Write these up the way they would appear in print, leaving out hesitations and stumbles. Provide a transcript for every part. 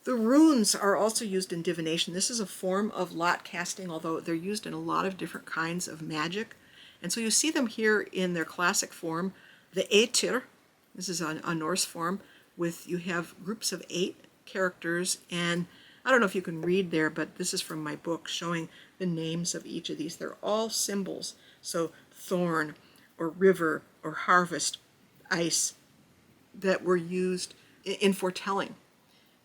The runes are also used in divination. This is a form of lot casting, although they're used in a lot of different kinds of magic. And so you see them here in their classic form, the Aetir. This is a Norse form you have groups of 8 characters, and I don't know if you can read there, but this is from my book showing the names of each of these. They're all symbols. So thorn or river or harvest, ice, that were used in foretelling.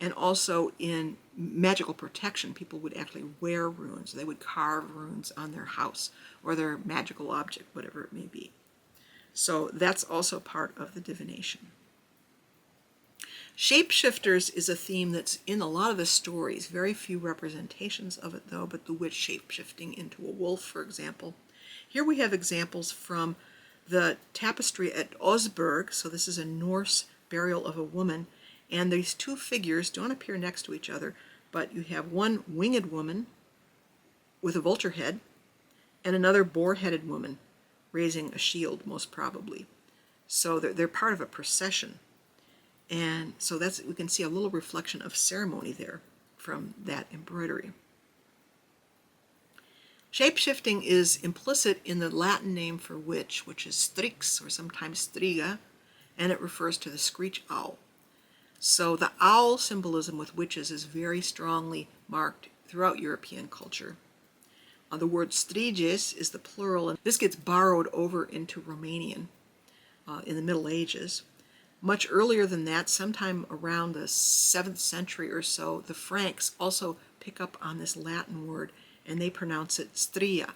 And also in magical protection, people would actually wear runes. They would carve runes on their house or their magical object, whatever it may be. So that's also part of the divination. Shapeshifters is a theme that's in a lot of the stories. Very few representations of it, though, but the witch shapeshifting into a wolf, for example. Here we have examples from the tapestry at Osberg. So this is a Norse burial of a woman. And these 2 figures don't appear next to each other, but you have one winged woman with a vulture head and another boar-headed woman raising a shield, most probably. So they're part of a procession. And so we can see a little reflection of ceremony there from that embroidery. Shapeshifting is implicit in the Latin name for witch, which is strix or sometimes striga, and it refers to the screech owl. So the owl symbolism with witches is very strongly marked throughout European culture. The word striges is the plural, and this gets borrowed over into Romanian in the Middle Ages. Much earlier than that, sometime around the 7th century or so, the Franks also pick up on this Latin word, and they pronounce it stria.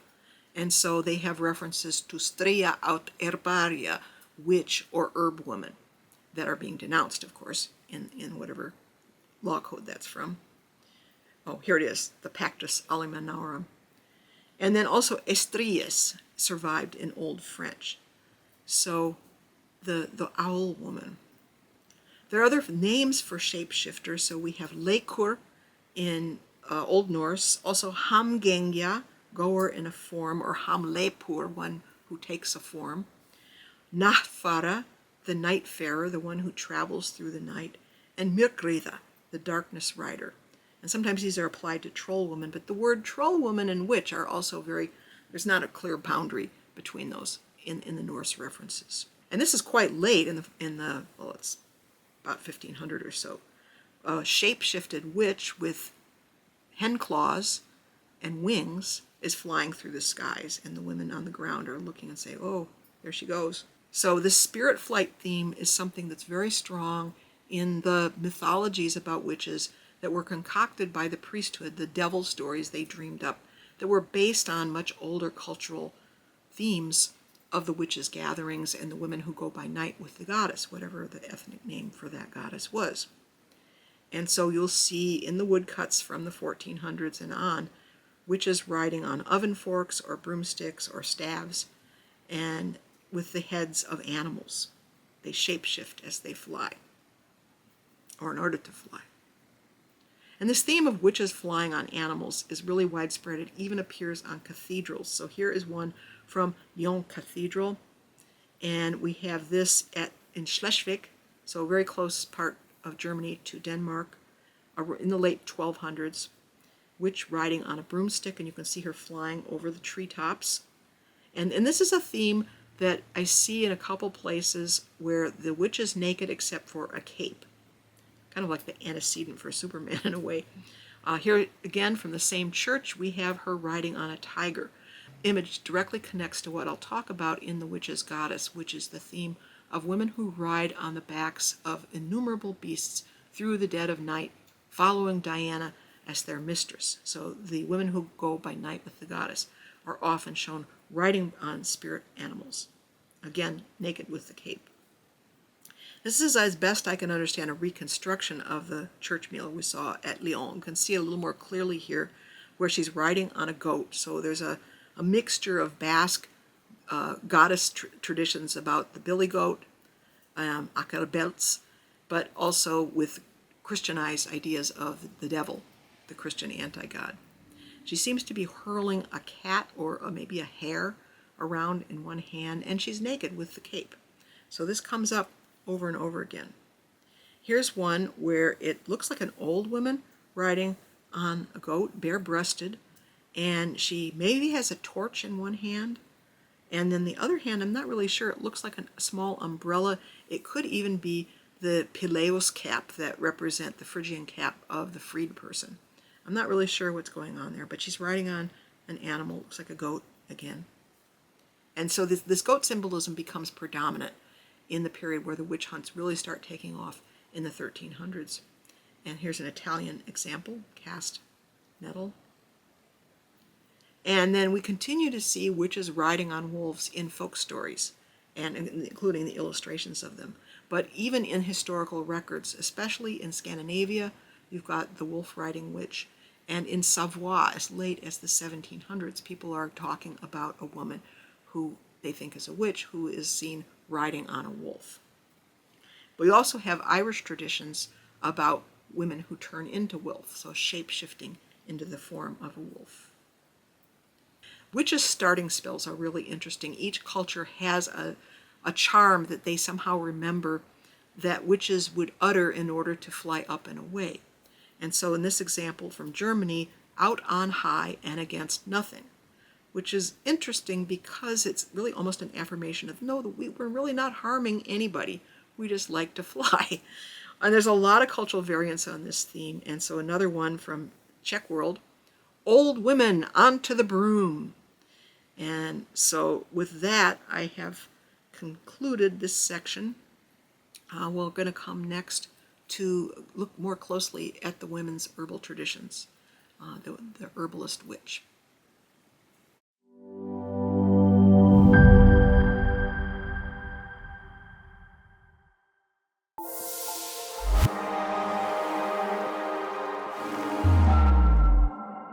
And so they have references to stria aut herbaria, witch or herb woman, that are being denounced, of course, in whatever law code that's from. Oh, here it is, the Pactus Alimentarum. And then also estries survived in Old French. So the owl woman. There are other names for shapeshifters. So we have lekur in Old Norse, also hamgengja, goer in a form, or hamlepur, one who takes a form. Nachtfara, the nightfarer, the one who travels through the night, and Myrkrida, the darkness rider. And sometimes these are applied to troll woman, but the word troll woman and witch are also there's not a clear boundary between those in the Norse references. And this is quite late well, it's about 1500 or so. A shape-shifted witch with hen claws and wings is flying through the skies, and the women on the ground are looking and say, oh, there she goes. So the spirit flight theme is something that's very strong in the mythologies about witches that were concocted by the priesthood, the devil stories they dreamed up, that were based on much older cultural themes of the witches' gatherings and the women who go by night with the goddess, whatever the ethnic name for that goddess was. And so you'll see in the woodcuts from the 1400s and on, witches riding on oven forks or broomsticks or staves, and with the heads of animals. They shapeshift as they fly, or in order to fly. And this theme of witches flying on animals is really widespread. It even appears on cathedrals. So here is one from Lyon Cathedral, and we have this in Schleswig, so a very close part of Germany to Denmark, in the late 1200s. Witch riding on a broomstick, and you can see her flying over the treetops. And this is a theme that I see in a couple places where the witch is naked except for a cape, kind of like the antecedent for Superman in a way. Here again from the same church, we have her riding on a tiger. Image directly connects to what I'll talk about in The Witch's Goddess, which is the theme of women who ride on the backs of innumerable beasts through the dead of night, following Diana as their mistress. So the women who go by night with the goddess are often shown riding on spirit animals, again, naked with the cape. This is, as best I can understand, a reconstruction of the church meal we saw at Lyon. You can see a little more clearly here where she's riding on a goat. So there's a mixture of Basque goddess traditions about the billy goat, Akerbelts, but also with Christianized ideas of the devil, the Christian anti-god. She seems to be hurling a cat or maybe a hare around in one hand, and she's naked with the cape. So this comes up over and over again. Here's one where it looks like an old woman riding on a goat, bare-breasted, and she maybe has a torch in one hand, and then the other hand, I'm not really sure, it looks like a small umbrella. It could even be the pileus cap that represent the Phrygian cap of the freed person. I'm not really sure what's going on there, but she's riding on an animal, looks like a goat again. And so this goat symbolism becomes predominant in the period where the witch hunts really start taking off in the 1300s. And here's an Italian example, cast metal. And then we continue to see witches riding on wolves in folk stories, and including the illustrations of them. But even in historical records, especially in Scandinavia, you've got the wolf riding witch. And in Savoie, as late as the 1700s, people are talking about a woman who they think is a witch who is seen riding on a wolf. But we also have Irish traditions about women who turn into wolves, so shape-shifting into the form of a wolf. Witches' starting spells are really interesting. Each culture has a charm that they somehow remember that witches would utter in order to fly up and away. And so in this example from Germany, out on high and against nothing, which is interesting because it's really almost an affirmation of, no, we're really not harming anybody. We just like to fly. And there's a lot of cultural variance on this theme. And so another one from Czech world, old women onto the broom. And so with that, I have concluded this section. We're going to come next to look more closely at the women's herbal traditions, the herbalist witch.